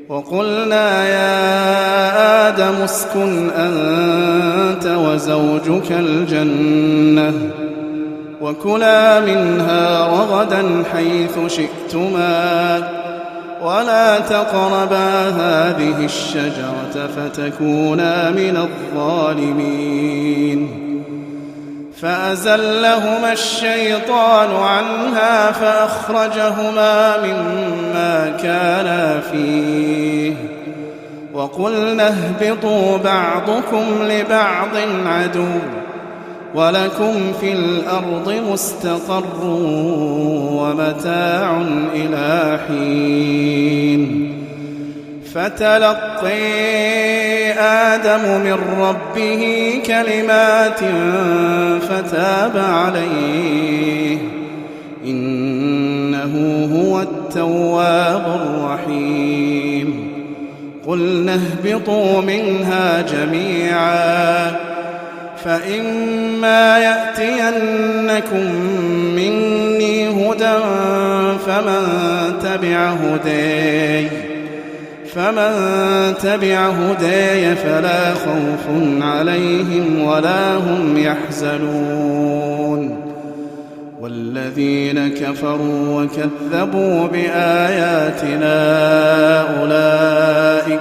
وقلنا يا آدم اسكن أنت وزوجك الجنة وكلا منها رغدا حيث شئتما ولا تقربا هذه الشجرة فتكونا من الظالمين فأزلهما الشيطان عنها فأخرجهما مما كانا فيه وقلنا اهبطوا بعضكم لبعض عدو ولكم في الأرض مستقر ومتاع إلى حين فتلقي آدم من ربه كلمات فتاب عليه إنه هو التواب الرحيم قلنا اهبطوا منها جميعا فإما يأتينكم مني هدى فمن تبع هداي فلا خوف عليهم ولا هم يحزنون والذين كفروا وكذبوا بآياتنا أولئك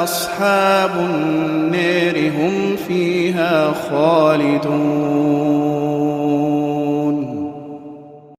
أصحاب النار هم فيها خالدون.